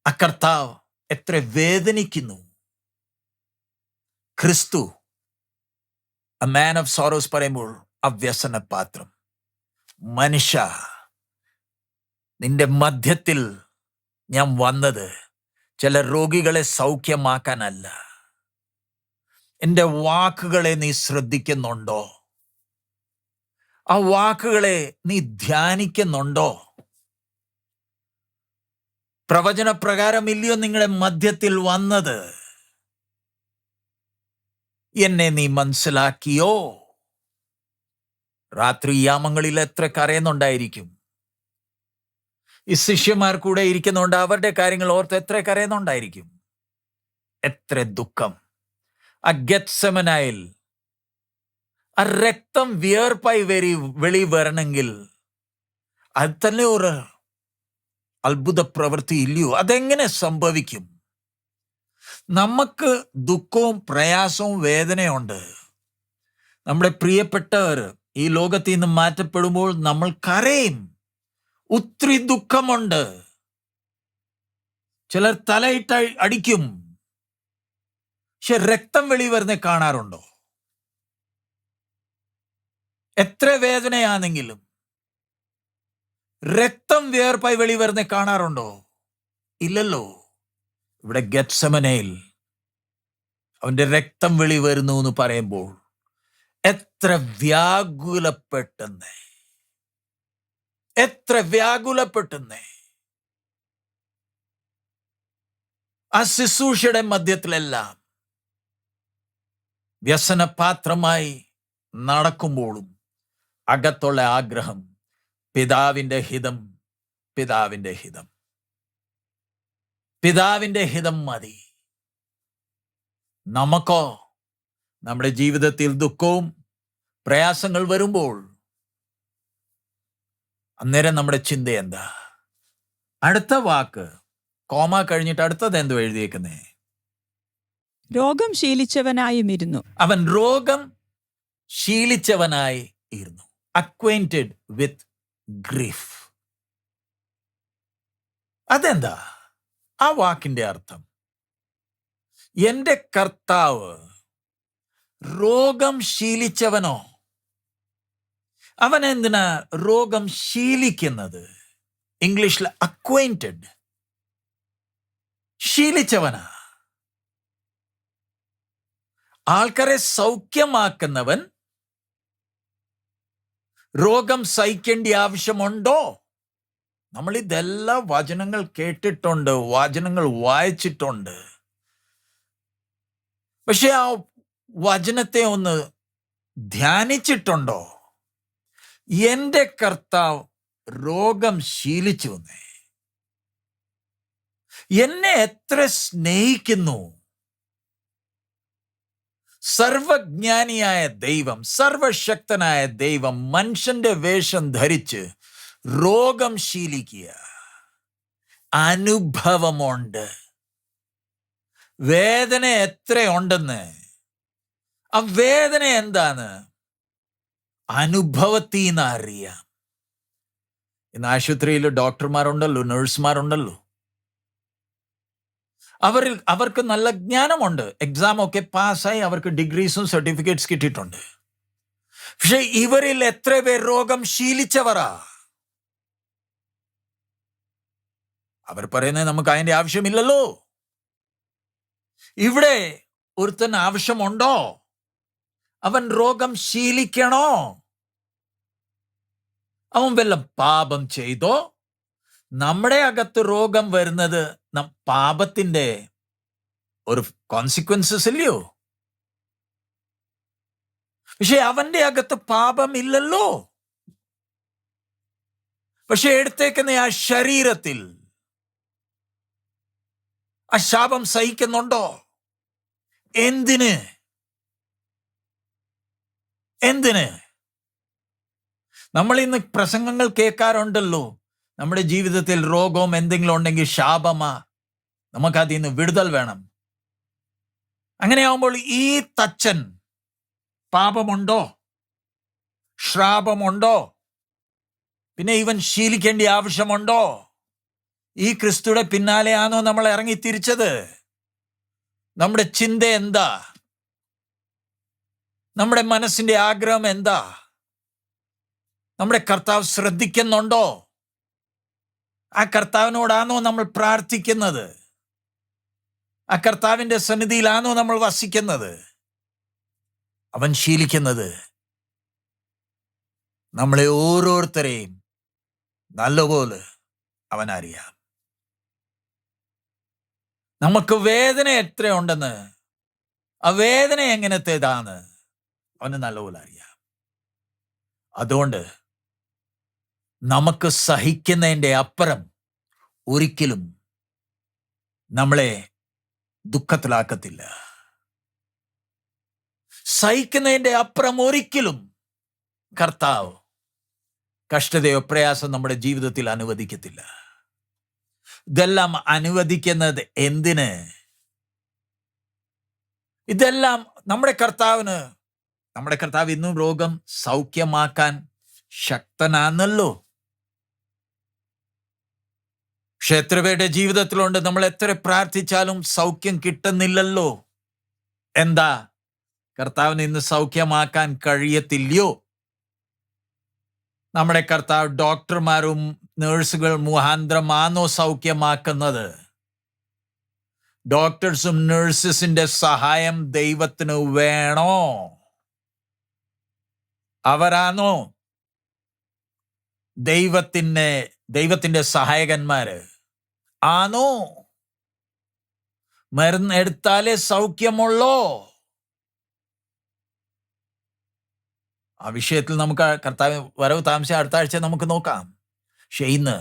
ആ കർത്താവ് എത്ര വേദനിക്കുന്നു. ക്രിസ്തു A man of sorrows പറയുമ്പോൾ അവ്യസന പാത്രം. മനുഷ്യ, നിന്റെ മധ്യത്തിൽ ഞാൻ വന്നത് ചില രോഗികളെ സൗഖ്യമാക്കാനല്ല. എൻ്റെ വാക്കുകളെ നീ ശ്രദ്ധിക്കുന്നുണ്ടോ? ആ വാക്കുകളെ നീ ധ്യാനിക്കുന്നുണ്ടോ? പ്രവചന പ്രകാരം ഇല്ലയോ നിങ്ങളുടെ മധ്യത്തിൽ വന്നത്? എന്നെ നീ മനസ്സിലാക്കിയോ? രാത്രി യാമങ്ങളിൽ എത്ര കരയുന്നുണ്ടായിരിക്കും. ഈ ശിഷ്യന്മാർ കൂടെ ഇരിക്കുന്നുണ്ട്, അവരുടെ കാര്യങ്ങൾ ഓർത്ത് എത്ര കരയുന്നുണ്ടായിരിക്കും. എത്ര ദുഃഖം. ആ ഗെത്സമനായിൽ ആ രക്തം വിയർപ്പായി വെളി വരണമെങ്കിൽ അത് തന്നെ ഒരു അത്ഭുത പ്രവൃത്തി ഇല്ലയോ? അതെങ്ങനെ സംഭവിക്കും? നമുക്ക് ദുഃഖവും പ്രയാസവും വേദനയുണ്ട്. നമ്മുടെ പ്രിയപ്പെട്ടവർ ഈ ലോകത്തിൽ നിന്ന് മാറ്റപ്പെടുമ്പോൾ നമ്മൾ കരയും. ഒത്തിരി ദുഃഖമുണ്ട്. ചിലർ തലയിട്ട് അടിക്കും. പക്ഷെ രക്തം വെളി വരുന്ന കാണാറുണ്ടോ? എത്ര വേദനയാണെങ്കിലും രക്തം വിയർപ്പായി വെളി വരുന്ന കാണാറുണ്ടോ? ഇല്ലല്ലോ. ഇവിടെ ഗെത്സമനയിൽ അവന്റെ രക്തം വെളി വരുന്നു എന്ന് പറയുമ്പോൾ എത്ര വ്യാകുലപ്പെട്ടെന്നേ, എത്ര വ്യാകുലപ്പെട്ടെന്നേ. ആ ശുശ്രൂഷയുടെ മധ്യത്തിലെല്ലാം വ്യസനപാത്രമായി നടക്കുമ്പോഴും അകത്തുള്ള ആഗ്രഹം പിതാവിന്റെ ഹിതം, പിതാവിന്റെ ഹിതം, പിതാവിന്റെ ഹിതം മതി. നമുക്കോ നമ്മുടെ ജീവിതത്തിൽ ദുഃഖവും പ്രയാസങ്ങൾ വരുമ്പോൾ അന്നേരം നമ്മുടെ ചിന്ത എന്താ? അടുത്ത വാക്ക് കോമ കഴിഞ്ഞിട്ട് അടുത്തത് എന്തോ എഴുതിയേക്കുന്നേ? രോഗം ശീലിച്ചവനായും ഇരുന്നു. അവൻ രോഗം ശീലിച്ചവനായി ഇരുന്നു. അക്വൈന്റഡ് വിത്ത് ഗ്രീഫ്. അതെന്താ ആ വാക്കിന്റെ അർത്ഥം? എന്റെ കർത്താവ് രോഗം ശീലിച്ചവനോ? അവൻ എന്തിനാ രോഗം ശീലിക്കുന്നത്? ഇംഗ്ലീഷിൽ അക്വൈന്റഡ്, ശീലിച്ചവനാ. ആൾക്കാരെ സൗഖ്യമാക്കുന്നവൻ രോഗം സഹിക്കേണ്ട ആവശ്യമുണ്ടോ? നമ്മൾ ഇതെല്ലാം വചനങ്ങൾ കേട്ടിട്ടുണ്ട്, വചനങ്ങൾ വായിച്ചിട്ടുണ്ട്. പക്ഷെ ആ വചനത്തെ ഒന്ന് ധ്യാനിച്ചിട്ടുണ്ടോ? എന്റെ കർത്താവ് രോഗം ശീലിച്ചു എന്നേ. എന്നെ എത്ര സ്നേഹിക്കുന്നു. സർവജ്ഞാനിയായ ദൈവം, സർവശക്തനായ ദൈവം മനുഷ്യന്റെ വേഷം ധരിച്ച് രോഗം ശീലിക്കുക. അനുഭവമുണ്ട്. വേദന എത്രയുണ്ടെന്ന്, ആ വേദന എന്താണ് അനുഭവത്തിൽ നിന്ന് അറിയാം. ഇന്ന് ആശുപത്രിയിൽ ഡോക്ടർമാരുണ്ടല്ലോ, നഴ്സുമാരുണ്ടല്ലോ. അവർക്ക് നല്ല ജ്ഞാനമുണ്ട്. എക്സാം ഒക്കെ പാസ്സായി അവർക്ക് ഡിഗ്രീസും സർട്ടിഫിക്കറ്റ്സ് കിട്ടിയിട്ടുണ്ട്. പക്ഷെ ഇവരിൽ എത്ര പേർ രോഗം ശീലിച്ചവരാ? അവർ പറയുന്നത് നമുക്ക് അതിന്റെ ആവശ്യമില്ലല്ലോ. ഇവിടെ ഒരുത്തൻ ആവശ്യമുണ്ടോ? അവൻ രോഗം ശീലിക്കണോ? അവൻ വല്ല പാപം ചെയ്തോ? നമ്മുടെ അകത്ത് രോഗം വരുന്നത് പാപത്തിന്റെ ഒരു കോൺസിക്വൻസസ് ഇല്ലയോ? പക്ഷെ അവന്റെ അകത്ത് പാപമില്ലല്ലോ. പക്ഷെ എടുത്തേക്കുന്ന ആ ശരീരത്തിൽ ആ ശാപം സഹിക്കുന്നുണ്ടോ? എന്തിന്? നമ്മൾ ഇന്ന് പ്രസംഗങ്ങൾ കേൾക്കാറുണ്ടല്ലോ, നമ്മുടെ ജീവിതത്തിൽ രോഗവും എന്തെങ്കിലും ഉണ്ടെങ്കിൽ ശാപമാ, നമുക്കതിൽ നിന്ന് വിടുതൽ വേണം. അങ്ങനെയാവുമ്പോൾ ഈ തച്ചൻ പാപമുണ്ടോ? ശ്രാപമുണ്ടോ? പിന്നെ ഇവൻ ശീലിക്കേണ്ട ആവശ്യമുണ്ടോ? ഈ ക്രിസ്തുയുടെ പിന്നാലെയാണോ നമ്മൾ ഇറങ്ങി തിരിച്ചത്? നമ്മുടെ ചിന്ത എന്താ? നമ്മുടെ മനസ്സിന്റെ ആഗ്രഹം എന്താ? നമ്മുടെ കർത്താവ് ശ്രദ്ധിക്കുന്നുണ്ടോ? ആ കർത്താവിനോടാണോ നമ്മൾ പ്രാർത്ഥിക്കുന്നത്? ആ കർത്താവിന്റെ സന്നിധിയിലാണോ നമ്മൾ വസിക്കുന്നത്? അവൻ ശീലിക്കുന്നത് നമ്മളെ ഓരോരുത്തരെയും നല്ലപോലെ അവൻ അറിയാം. നമുക്ക് വേദന എത്രയുണ്ടെന്ന്, ആ വേദന എങ്ങനത്തേതാണ് അവന് നല്ലപോലെ അറിയാം. അതുകൊണ്ട് നമുക്ക് സഹിക്കുന്നതിൻ്റെ അപ്പുറം ഒരിക്കലും നമ്മളെ ദുഃഖത്തിലാക്കത്തില്ല. സഹിക്കുന്നതിൻ്റെ അപ്പുറം ഒരിക്കലും കർത്താവ് കഷ്ടതയോ പ്രയാസം നമ്മുടെ ജീവിതത്തിൽ അനുവദിക്കത്തില്ല. ഇതെല്ലാം അനുവദിക്കുന്നത് എന്തിന്? ഇതെല്ലാം നമ്മുടെ കർത്താവ് ഇന്നും രോഗം സൗഖ്യമാക്കാൻ ശക്തനാണല്ലോ. പക്ഷെ എത്ര പേരുടെ ജീവിതത്തിലുണ്ട്, നമ്മൾ എത്ര പ്രാർത്ഥിച്ചാലും സൗഖ്യം കിട്ടുന്നില്ലല്ലോ. എന്താ? കർത്താവിന് ഇന്ന് സൗഖ്യമാക്കാൻ കഴിയത്തില്ലയോ? നമ്മുടെ കർത്താവ് ഡോക്ടർമാരും നേഴ്സുകൾ മുഖാന്തരമാണോ സൗഖ്യമാക്കുന്നത്? ഡോക്ടേഴ്സും നഴ്സസിന്റെ സഹായം ദൈവത്തിന് വേണോ? അവരാണോ ദൈവത്തിന്റെ സഹായകന്മാര്? ആണോ? മരുന്ന് എടുത്താലേ സൗഖ്യമുള്ളോ? ആ വിഷയത്തിൽ നമുക്ക് കർത്താവ് വരവ് താമസിച്ച അടുത്ത ആഴ്ച നമുക്ക് നോക്കാം. പക്ഷെ ഇന്ന്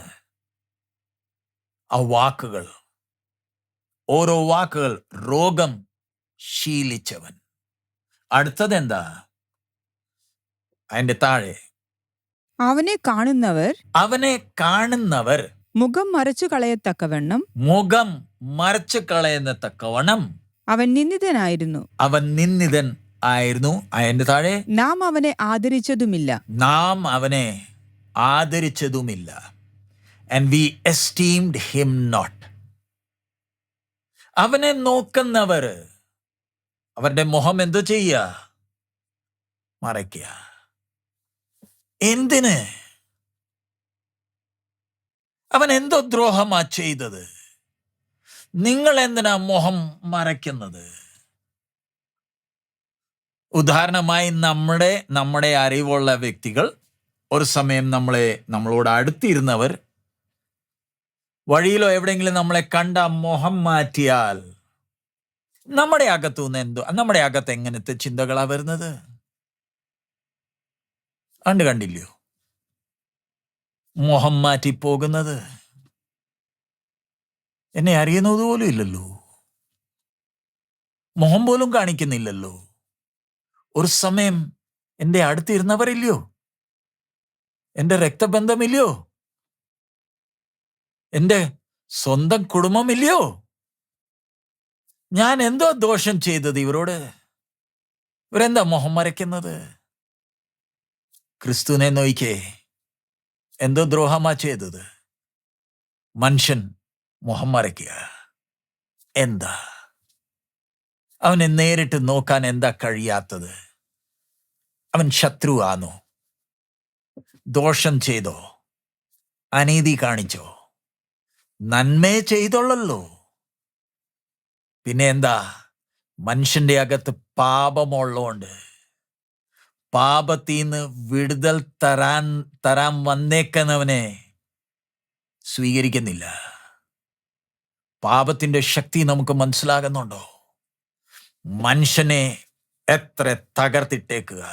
ആ വാക്കുകൾ, ഓരോ വാക്കുകൾ, രോഗം ശീലിച്ചവൻ. അടുത്തത് എന്താ? അതിന്റെ താഴെ അവനെ കാണുന്നവർ മുഖം മറച്ചു കളയത്തക്കവണ്ണം മുഖം മറച്ചു കളയുന്ന തക്കവണ്ണം അവൻ നിന്ദിതനായിരുന്നു. അവൻ നിന്ദിതൻ ആയിരുന്നു. അതിന്റെ താഴെ നാം അവനെ ആദരിച്ചതുമില്ല. നാം അവനെ ആദരിച്ചതുമില്ല. And we esteemed him not. അവനെ നോക്കുന്നവർ അവരുടെ മുഖം എന്തോ ചെയ്യുക? മറയ്ക്കുക. എന്തിന്? അവൻ എന്തോ ദ്രോഹമാ ചെയ്തത്? നിങ്ങൾ എന്തിനാ മുഖം മറയ്ക്കുന്നത്? ഉദാഹരണമായി നമ്മുടെ അറിവുള്ള വ്യക്തികൾ, ഒരു സമയം നമ്മളോട് അടുത്തിരുന്നവർ വഴിയിലോ എവിടെയെങ്കിലും നമ്മളെ കണ്ട മുഖം മാറ്റിയാൽ നമ്മുടെ അകത്ത് എങ്ങനത്തെ ചിന്തകളാ വരുന്നത്? കണ്ടില്ലയോ? മുഖം മാറ്റി പോകുന്നത്. എന്നെ അറിയുന്നത് പോലും ഇല്ലല്ലോ, മുഖം പോലും കാണിക്കുന്നില്ലല്ലോ. ഒരു സമയം എൻ്റെ അടുത്തിരുന്നവരില്ലയോ? എൻ്റെ രക്തബന്ധമില്ലയോ? എൻ്റെ സ്വന്തം കുടുംബമില്ലയോ? ഞാൻ എന്തോ ദോഷം ചെയ്തത് ഇവരോട്? ഇവരെന്താ മുഖം മറയ്ക്കുന്നത്? ക്രിസ്തുവിനെ നോയിക്കേ, എന്തോ ദ്രോഹമാ ചെയ്തത്? മനുഷ്യൻ മുഖം മറയ്ക്കുക. എന്താ? അവനെ നേരിട്ട് നോക്കാൻ എന്താ കഴിയാത്തത്? അവൻ ശത്രുവാണോ? ദോഷം ചെയ്തോ? അനീതി കാണിച്ചോ? നന്മേ ചെയ്തോളല്ലോ. പിന്നെ എന്താ? മനുഷ്യന്റെ അകത്ത് പാപമുള്ളോണ്ട് പാപത്തിന്ന് വിടുതൽ തരാൻ വന്നേക്കുന്നവനെ സ്വീകരിക്കുന്നില്ല. പാപത്തിന്റെ ശക്തി നമുക്ക് മനസ്സിലാകുന്നുണ്ടോ? മനുഷ്യനെ എത്ര തകർത്തിട്ടേക്കുക.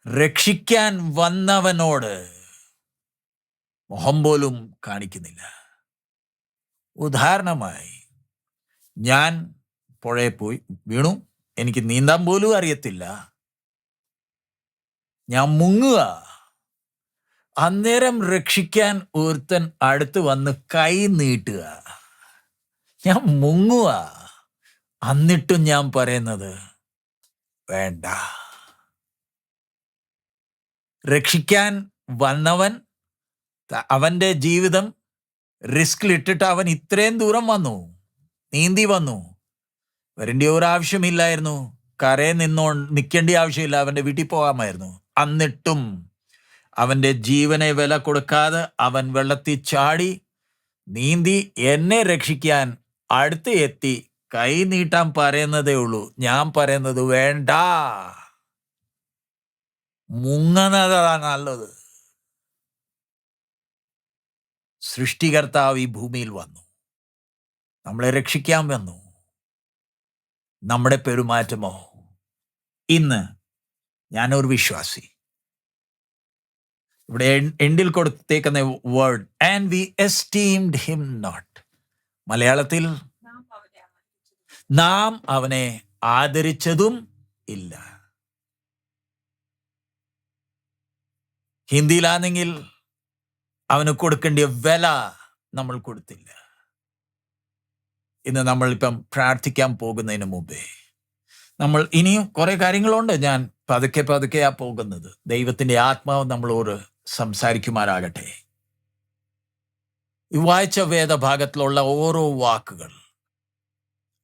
രക്ഷിക്കാൻ വന്നവനോട് മുഖം പോലും കാണിക്കുന്നില്ല. ഉദാഹരണമായി, ഞാൻ പുഴയിൽ പോയി വീണു, എനിക്ക് നീന്താൻ പോലും അറിയത്തില്ല, ഞാൻ മുങ്ങുക. അന്നേരം രക്ഷിക്കാൻ ഒരുത്തൻ അടുത്ത് വന്ന് കൈ നീട്ടുക. ഞാൻ മുങ്ങുക. എന്നിട്ടും ഞാൻ പറയുന്നത് വേണ്ട. രക്ഷിക്കാൻ വന്നവൻ അവന്റെ ജീവിതം റിസ്കിലിട്ടിട്ട് അവൻ ഇത്രയും ദൂരം വന്നു, നീന്തി വന്നു. വരേണ്ട ഒരു ആവശ്യമില്ലായിരുന്നു. കരയിൽ നിൽക്കേണ്ട ആവശ്യമില്ല, അവന്റെ വീട്ടിൽ പോകാമായിരുന്നു. എന്നിട്ടും അവന്റെ ജീവനെ വില കൊടുക്കാതെ അവൻ വെള്ളത്തിൽ ചാടി നീന്തി എന്നെ രക്ഷിക്കാൻ അടുത്ത് എത്തി കൈ നീട്ടാൻ പറയുന്നതേ ഉള്ളൂ. ഞാൻ പറയുന്നത് വേണ്ട, മുങ്ങുന്നതാ നല്ലത്. സൃഷ്ടികർത്താവ് ഈ ഭൂമിയിൽ വന്നു, നമ്മളെ രക്ഷിക്കാൻ വന്നു. നമ്മുടെ പെരുമാറ്റമോ? ഇന്ന് ഞാനൊരു വിശ്വാസി. ഇവിടെ എൻഡിൽ കൊടുത്തേക്കുന്ന word and we esteemed him not. മലയാളത്തിൽ നാം അവനെ ആദരിച്ചതും ഇല്ല. ഹിന്ദിയിലാണെങ്കിൽ അവന് കൊടുക്കേണ്ട വില നമ്മൾ കൊടുത്തില്ല. ഇന്ന് നമ്മളിപ്പം പ്രാർത്ഥിക്കാൻ പോകുന്നതിന് മുമ്പേ നമ്മൾ ഇനിയും കുറെ കാര്യങ്ങളുണ്ട്. ഞാൻ പതുക്കെയാ പോകുന്നത്. ദൈവത്തിന്റെ ആത്മാവ് നമ്മളോട് സംസാരിക്കുമാറാകട്ടെ. ഈ വായിച്ച വേദഭാഗത്തിലുള്ള ഓരോ വാക്കുകൾ,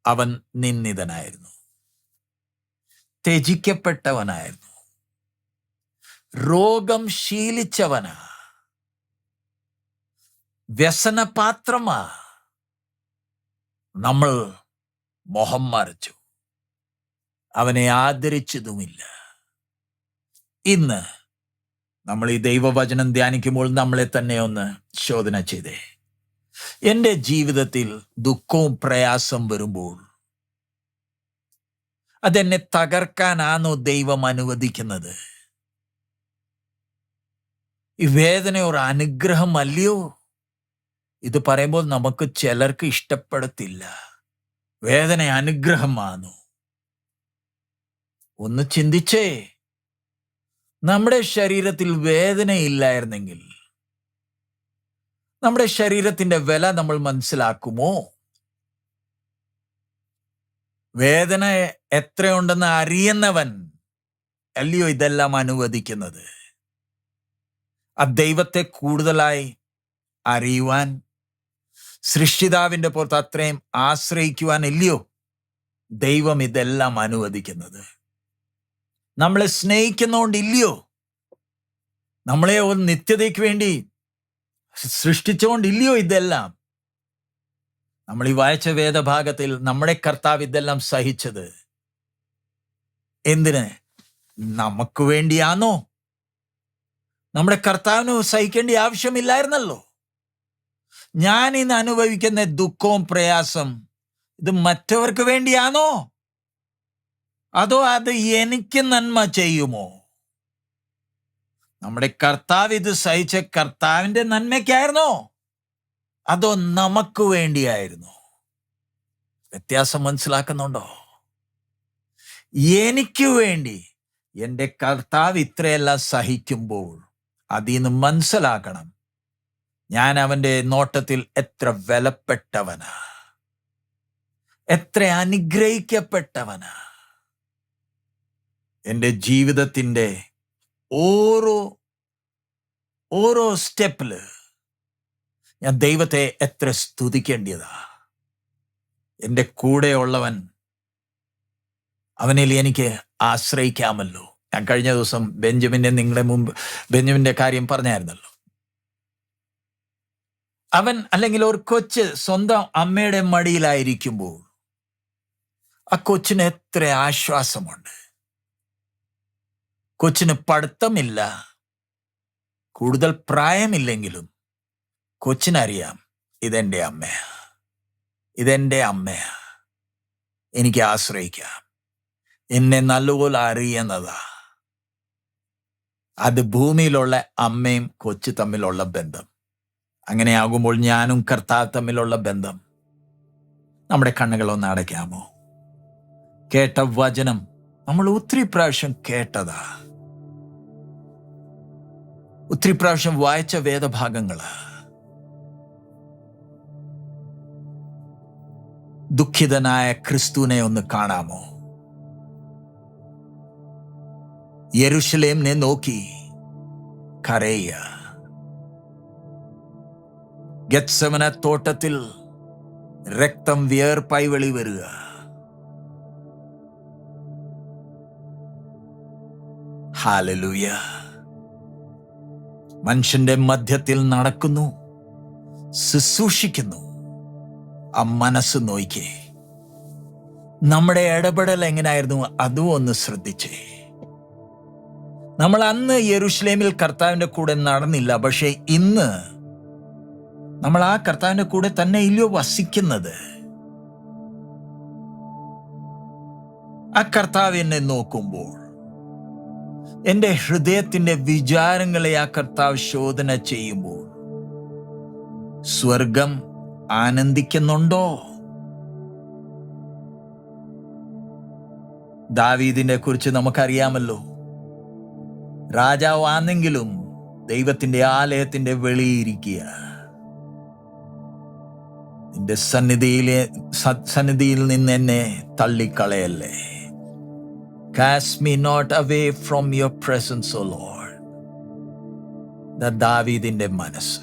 അവൻ നിന്ദിതനായിരുന്നു, ത്യജിക്കപ്പെട്ടവനായിരുന്നു, രോഗം ശീലിച്ചവനാ, വ്യസനപാത്രമാ. നമ്മൾ മുഖം മറച്ചു, അവനെ ആദരിച്ചതുമില്ല. ഇന്ന് നമ്മൾ ഈ ദൈവവചനം ധ്യാനിക്കുമ്പോൾ നമ്മളെ തന്നെ ഒന്ന് ശോധന ചെയ്തേ. എൻ്റെ ജീവിതത്തിൽ ദുഃഖവും പ്രയാസം വരുമ്പോൾ അതെന്നെ തകർക്കാനാണോ ദൈവം അനുവദിക്കുന്നത്? ഈ വേദന ഒരു അനുഗ്രഹം അല്ലയോ? ഇത് പറയുമ്പോൾ നമുക്ക് ചിലർക്ക് ഇഷ്ടപ്പെടത്തില്ല. വേദന അനുഗ്രഹമാണോ? ഒന്ന് ചിന്തിച്ചേ. നമ്മുടെ ശരീരത്തിൽ വേദനയില്ലായിരുന്നെങ്കിൽ നമ്മുടെ ശരീരത്തിന്റെ വില നമ്മൾ മനസ്സിലാക്കുമോ? വേദന എത്രയുണ്ടെന്ന് അറിയുന്നവൻ അല്ലയോ ഇതെല്ലാം അനുവദിക്കുന്നത്. ആ ദൈവത്തെ കൂടുതലായി അറിയുവാൻ, സൃഷ്ടിതാവിന്റെ പുറത്ത് അത്രയും ആശ്രയിക്കുവാൻ ഇല്ലയോ ദൈവം ഇതെല്ലാം അനുവദിക്കുന്നത്. നമ്മളെ സ്നേഹിക്കുന്നോണ്ടില്ലയോ, നമ്മളെ ഒരു നിത്യതയ്ക്ക് വേണ്ടി സൃഷ്ടിച്ചുകൊണ്ടില്ലയോ ഇതെല്ലാം. നമ്മൾ ഈ വായിച്ച വേദഭാഗത്തിൽ നമ്മുടെ കർത്താവ് ഇതെല്ലാം സഹിച്ചത് എന്തിന്? നമുക്ക് വേണ്ടിയാണോ? നമ്മുടെ കർത്താവിന് സഹിക്കേണ്ട ആവശ്യമില്ലായിരുന്നല്ലോ. ഞാൻ ഇന്ന് അനുഭവിക്കുന്ന ദുഃഖവും പ്രയാസം ഇത് മറ്റവർക്ക് വേണ്ടിയാണോ, അതോ അത് എനിക്ക് നന്മ ചെയ്യുമോ? നമ്മുടെ കർത്താവ് ഇത് സഹിച്ച കർത്താവിന്റെ നന്മയ്ക്കായിരുന്നോ, അതോ നമുക്ക് വേണ്ടിയായിരുന്നോ? വ്യത്യാസം മനസ്സിലാക്കുന്നുണ്ടോ? എനിക്ക് വേണ്ടി എൻ്റെ കർത്താവ് ഇത്രയെല്ലാം സഹിക്കുമ്പോൾ അതിൽ നിന്ന് മനസ്സിലാക്കണം, ഞാൻ അവൻ്റെ നോട്ടത്തിൽ എത്ര വിലപ്പെട്ടവനാ, എത്ര അനുഗ്രഹിക്കപ്പെട്ടവനാ. എൻ്റെ ജീവിതത്തിൻ്റെ ഓരോ സ്റ്റെപ്പില് ഞാൻ ദൈവത്തെ എത്ര സ്തുതിക്കേണ്ടതാ. എൻ്റെ കൂടെയുള്ളവൻ, അവനിൽ എനിക്ക് ആശ്രയിക്കാമല്ലോ. ഞാൻ കഴിഞ്ഞ ദിവസം ബെഞ്ചമിന്റെ കാര്യം പറഞ്ഞായിരുന്നല്ലോ. അവൻ അല്ലെങ്കിൽ ഒരു കൊച്ച് സ്വന്തം അമ്മയുടെ മടിയിലായിരിക്കുമ്പോൾ ആ കൊച്ചിന് എത്ര ആശ്വാസമുണ്ട്. കൊച്ചിന് പഠിത്തമില്ല, കൂടുതൽ പ്രായമില്ലെങ്കിലും കൊച്ചിനറിയാം ഇതെൻ്റെ അമ്മയാ, ഇതെൻ്റെ അമ്മയാ, എനിക്ക് ആശ്രയിക്കാം, എന്നെ നല്ലപോലെ അറിയുന്നതാ. അത് ഭൂമിയിലുള്ള അമ്മയും കൊച്ചു തമ്മിലുള്ള ബന്ധം. അങ്ങനെയാകുമ്പോൾ ഞാനും കർത്താവ് തമ്മിലുള്ള ബന്ധം. നമ്മുടെ കണ്ണുകളൊന്ന് അടയ്ക്കാമോ? കേട്ട വചനം നമ്മൾ ഒത്തിരി പ്രാവശ്യം കേട്ടതാ, ഒത്തിരി പ്രാവശ്യം വായിച്ച വേദഭാഗങ്ങള്. ദുഃഖിതനായ ക്രിസ്തുവിനെ ഒന്ന് കാണാമോ? യെരുശലേമിനെ നോക്കി കരയുക. ഗെത്സമന തോട്ടത്തിൽ രക്തം വിയർപ്പായി വെളിവരുക. ഹല്ലേലൂയ. മനുഷ്യന്റെ മധ്യത്തിൽ നടക്കുന്നു, ശുശ്രൂഷിക്കുന്നു. ആ മനസ്സ് നോയിക്കേ. നമ്മുടെ ഇടപെടൽ എങ്ങനെയായിരുന്നു അതും ഒന്ന് ശ്രദ്ധിച്ചേ. നമ്മൾ അന്ന് യെരുശലേമിൽ കർത്താവിന്റെ കൂടെ നടന്നില്ല, പക്ഷെ ഇന്ന് നമ്മൾ ആ കർത്താവിന്റെ കൂടെ തന്നെ ഇല്ലയോ വസിക്കുന്നത്? ആ കർത്താവ് എന്നെ നോക്കുമ്പോൾ എൻ്റെ ഹൃദയത്തിന്റെ വിചാരങ്ങളെ ആ കർത്താവ് ശോധന ചെയ്യുമ്പോൾ സ്വർഗം ആനന്ദിക്കുന്നുണ്ടോ? ദാവീദിനെ കുറിച്ച് നമുക്കറിയാമല്ലോ. രാജാവാണെങ്കിലും ദൈവത്തിന്റെ ആലയത്തിന്റെ വെളിയിരിക്കുക. നിന്റെ സന്നിധിയിൽ നിന്ന് എന്നെ തള്ളിക്കളയല്ലേ. Cast me not away from your presence, O Lord. ദാവീദിന്റെ മനസ്സ്.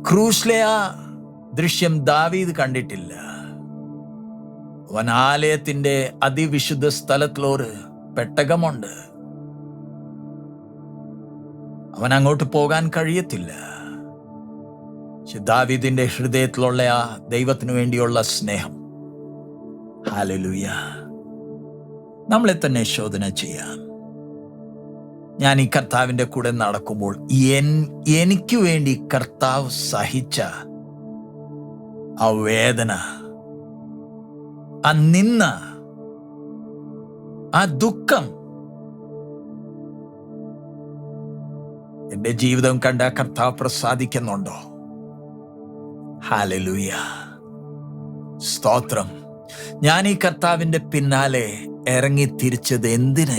ക്രൂസിലെ ആ ദൃശ്യം ദാവീദ് കണ്ടിട്ടില്ല. അവൻ ആലയത്തിന്റെ അതിവിശുദ്ധ സ്ഥലത്തിലൊരു പെട്ടകമുണ്ട്. അവൻ അങ്ങോട്ട് പോകാൻ കഴിയത്തില്ല. പക്ഷെ ദാവീദിന്റെ ഹൃദയത്തിലുള്ള ആ ദൈവത്തിനു വേണ്ടിയുള്ള സ്നേഹം. ഹല്ലേലൂയ. നമ്മളെ തന്നെ ശോധന ചെയ്യാം. ഞാൻ ഈ കർത്താവിന്റെ കൂടെ നടക്കുമ്പോൾ എനിക്ക് വേണ്ടി കർത്താവ് സഹിച്ച ആ വേദന, ആ നിന്ന, ആ ദുഃഖം എന്റെ ജീവിതം കണ്ട കർത്താവ് പ്രസാദിക്കുന്നുണ്ടോ? ഹല്ലേലൂയ. സ്തോത്രം. ഞാൻ ഈ കർത്താവിന്റെ പിന്നാലെ ഇറങ്ങി തിരിച്ചത് എന്തിന്?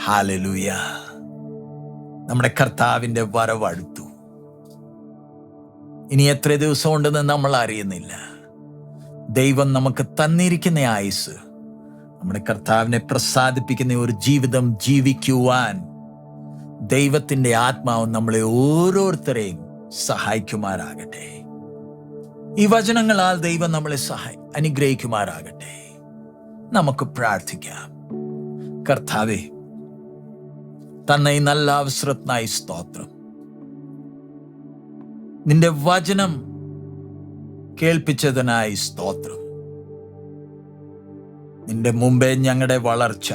ഹല്ലേലൂയ. നമ്മുടെ കർത്താവിൻ്റെ വരവ് അടുത്തു. ഇനി എത്ര ദിവസം ഉണ്ടെന്ന് നമ്മൾ അറിയുന്നില്ല. ദൈവം നമുക്ക് തന്നിരിക്കുന്ന ആയുസ് നമ്മുടെ കർത്താവിനെ പ്രസാദിപ്പിക്കുന്ന ഒരു ജീവിതം ജീവിക്കുവാൻ ദൈവത്തിൻ്റെ ആത്മാവ് നമ്മളെ ഓരോരുത്തരെയും സഹായിക്കുമാറാകട്ടെ. ഈ വചനങ്ങളാൽ ദൈവം നമ്മളെ അനുഗ്രഹിക്കുമാറാകട്ടെ. നമുക്ക് പ്രാർത്ഥിക്കാം. കർത്താവേ, തന്ന ഈ നല്ല അവസരത്തിനായി സ്തോത്രം. നിന്റെ വചനം കേൾപ്പിച്ചതിനായി സ്തോത്രം. നിന്റെ മുമ്പേ ഞങ്ങളുടെ വളർച്ച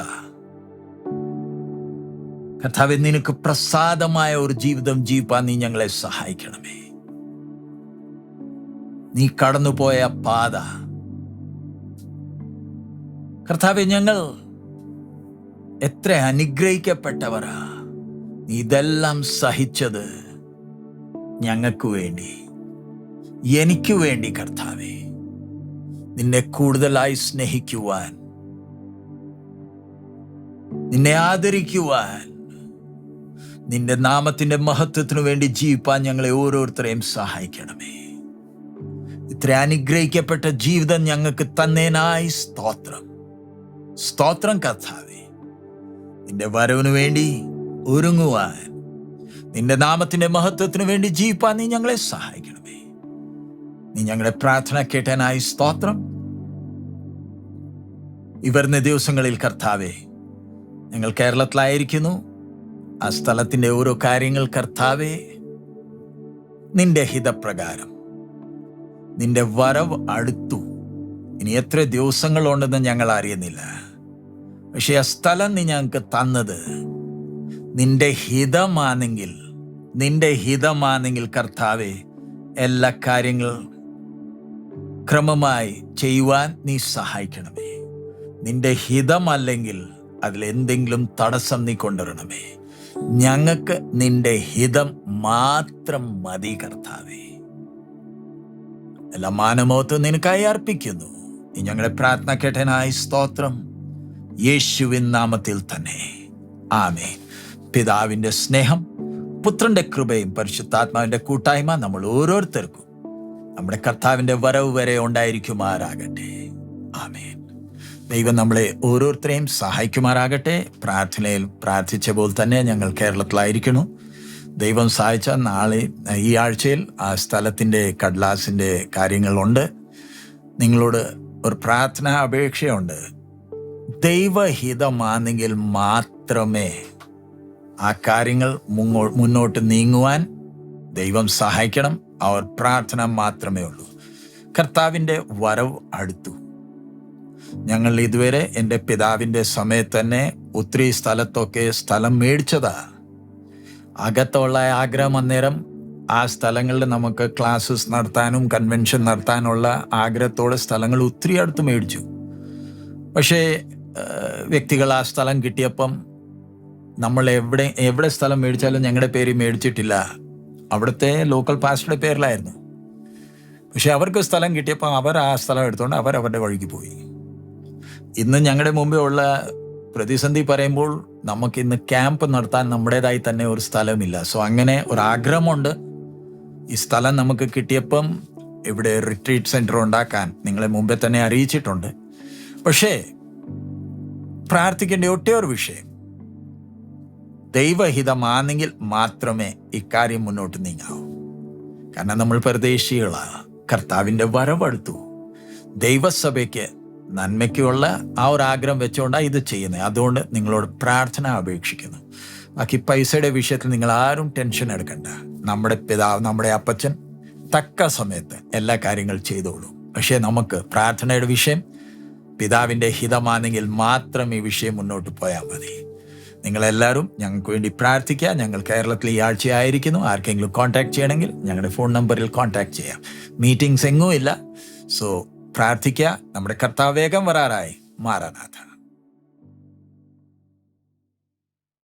കർത്താവേ, നിനക്ക് പ്രസാദമായ ഒരു ജീവിതം ജീവിപ്പാൻ നീ ഞങ്ങളെ സഹായിക്കണമേ. നീ കടന്നുപോയ പാത കർത്താവേ, ഞങ്ങൾ എത്ര അനുഗ്രഹിക്കപ്പെട്ടവരാ. നീ ഇതെല്ലാം സഹിച്ചത് ഞങ്ങൾക്ക് വേണ്ടി, എനിക്ക് വേണ്ടി. കർത്താവേ, നിന്നെ കൂടുതലായി സ്നേഹിക്കുവാൻ, നിന്നെ ആദരിക്കുവാൻ, നിന്റെ നാമത്തിന്റെ മഹത്വത്തിനു വേണ്ടി ജീവിപ്പാൻ ഞങ്ങളെ ഓരോരുത്തരെയും സഹായിക്കണമേ. ഇത്ര അനുഗ്രഹിക്കപ്പെട്ട ജീവിതം ഞങ്ങൾക്ക് തന്നേനായി സ്തോത്രം. സ്തോത്രം കർത്താവേ. നിന്റെ വരവിനു വേണ്ടി ഒരുങ്ങുവാൻ, നിന്റെ നാമത്തിന്റെ മഹത്വത്തിനു വേണ്ടി ജീവിപ്പാൻ നീ ഞങ്ങളെ സഹായിക്കണമേ. നീ ഞങ്ങളുടെ പ്രാർത്ഥന കേട്ടനായി സ്തോത്രം. ഈ വരുന്ന ദിവസങ്ങളിൽ കർത്താവേ, ഞങ്ങൾ കേരളത്തിലായിരിക്കുന്നു. ആ സ്ഥലത്തിന്റെ ഓരോ കാര്യങ്ങൾ കർത്താവേ, നിന്റെ ഹിതപ്രകാരം നിന്റെ വരവ് അടുത്തു. ഇനി എത്ര ദിവസങ്ങളുണ്ടെന്ന് ഞങ്ങൾ അറിയുന്നില്ല. പക്ഷെ ആ സ്ഥലം നീ ഞങ്ങൾക്ക് തന്നത് നിന്റെ ഹിതമാണെങ്കിൽ കർത്താവേ, എല്ലാ കാര്യങ്ങൾ ക്രമമായി ചെയ്യുവാൻ നീ സഹായിക്കണമേ. നിന്റെ ഹിതമല്ലെങ്കിൽ അതിലെന്തെങ്കിലും തടസ്സം നീ കൊണ്ടുവരണമേ. ഞങ്ങൾക്ക് നിന്റെ ഹിതം മാത്രം മതി കർത്താവേ. എല്ലാ മാനമോത്തും നിനക്കായി അർപ്പിക്കുന്നു. നീ ഞങ്ങളുടെ പ്രാർത്ഥന കേട്ടനായി സ്തോത്രം. യേശുവിൻ നാമത്തിൽ തന്നെ ആമേൻ. പിതാവിന്റെ സ്നേഹം, പുത്രന്റെ കൃപയും പരിശുദ്ധാത്മാവിന്റെ കൂട്ടായ്മ നമ്മൾ ഓരോരുത്തർക്കും നമ്മുടെ കർത്താവിന്റെ വരവ് വരെ ഉണ്ടായിരിക്കുമാറാകട്ടെ. ആമേൻ. ദൈവം നമ്മളെ ഓരോരുത്തരെയും സഹായിക്കുമാറാകട്ടെ. പ്രാർത്ഥനയിൽ പ്രാർത്ഥിച്ച പോലെ തന്നെ ഞങ്ങൾ കേരളത്തിലായിരിക്കുന്നു. ദൈവം സഹായിച്ച നാളെ ഈ ആഴ്ചയിൽ ആ സ്ഥലത്തിൻ്റെ കടലാസിൻ്റെ കാര്യങ്ങളുണ്ട്. നിങ്ങളോട് ഒരു പ്രാർത്ഥന അപേക്ഷയുണ്ട്. ദൈവഹിതമാണെങ്കിൽ മാത്രമേ ആ കാര്യങ്ങൾ മുന്നോട്ട് നീങ്ങുവാൻ ദൈവം സഹായിക്കണം. അവർ പ്രാർത്ഥന മാത്രമേ ഉള്ളൂ. കർത്താവിൻ്റെ വരവ് അടുത്തു. ഞങ്ങൾ ഇതുവരെ എൻ്റെ പിതാവിൻ്റെ സമയത്ത് തന്നെ ഒത്തിരി സ്ഥലത്തൊക്കെ സ്ഥലം മേടിച്ചതാ. അകത്തുള്ള ആഗ്രഹം അന്നേരം ആ സ്ഥലങ്ങളിൽ നമുക്ക് ക്ലാസ്സസ് നടത്താനും കൺവെൻഷൻ നടത്താനുള്ള ആഗ്രഹത്തോടെ സ്ഥലങ്ങൾ ഒത്തിരി അടുത്ത് മേടിച്ചു. പക്ഷേ വ്യക്തികൾ ആ സ്ഥലം കിട്ടിയപ്പം നമ്മൾ എവിടെ സ്ഥലം മേടിച്ചാലും ഞങ്ങളുടെ പേര് മേടിച്ചിട്ടില്ല. അവിടുത്തെ ലോക്കൽ പാസ്റ്ററുടെ പേരിലായിരുന്നു. പക്ഷെ അവർക്ക് സ്ഥലം കിട്ടിയപ്പോൾ അവർ ആ സ്ഥലം എടുത്തുകൊണ്ട് അവരുടെ വഴിക്ക് പോയി. ഇന്ന് ഞങ്ങളുടെ മുമ്പേ ഉള്ള പ്രതിസന്ധി പറയുമ്പോൾ നമുക്കിന്ന് ക്യാമ്പ് നടത്താൻ നമ്മുടേതായി തന്നെ ഒരു സ്ഥലമില്ല. സോ അങ്ങനെ ഒരു ആഗ്രഹമുണ്ട്. ഈ സ്ഥലം നമുക്ക് കിട്ടിയപ്പം ഇവിടെ റിട്രീറ്റ് സെൻറ്റർ ഉണ്ടാക്കാൻ നിങ്ങളെ മുമ്പേ തന്നെ അറിയിച്ചിട്ടുണ്ട്. പക്ഷേ പ്രാർത്ഥിക്കേണ്ട ഒറ്റ ഒരു വിഷയം, ദൈവഹിതമാണെങ്കിൽ മാത്രമേ ഇക്കാര്യം മുന്നോട്ട് നീങ്ങാവൂ. കാരണം നമ്മൾ പരദേശികളാണ്. കർത്താവിൻ്റെ വരവടുത്തു. ദൈവസഭയ്ക്ക് നന്മയ്ക്കുള്ള ആ ഒരു ആഗ്രഹം വെച്ചുകൊണ്ടാണ് ഇത് ചെയ്യുന്നത്. അതുകൊണ്ട് നിങ്ങളോട് പ്രാർത്ഥന അപേക്ഷിക്കുന്നു. ബാക്കി പൈസയുടെ വിഷയത്തിൽ നിങ്ങൾ ആരും ടെൻഷൻ എടുക്കണ്ട. നമ്മുടെ പിതാവ്, നമ്മുടെ അപ്പച്ചൻ തക്ക സമയത്ത് എല്ലാ കാര്യങ്ങൾ ചെയ്തോളൂ. പക്ഷേ നമുക്ക് പ്രാർത്ഥനയുടെ വിഷയം പിതാവിൻ്റെ ഹിതമാണെങ്കിൽ മാത്രം ഈ വിഷയം മുന്നോട്ട് പോയാൽ മതി. നിങ്ങളെല്ലാവരും ഞങ്ങൾക്ക് വേണ്ടി പ്രാർത്ഥിക്കുക. ഞങ്ങൾ കേരളത്തിൽ ഈ ആഴ്ചയായിരിക്കുന്നു. ആർക്കെങ്കിലും കോൺടാക്ട് ചെയ്യണമെങ്കിൽ ഞങ്ങളുടെ ഫോൺ നമ്പറിൽ കോൺടാക്ട് ചെയ്യാം. മീറ്റിംഗ്സ് എങ്ങും ഇല്ല. സോ പ്രാർത്ഥിക്കുക. നമ്മുടെ കർത്താവ് വേഗം വരാറായി. മാറാനാഥ.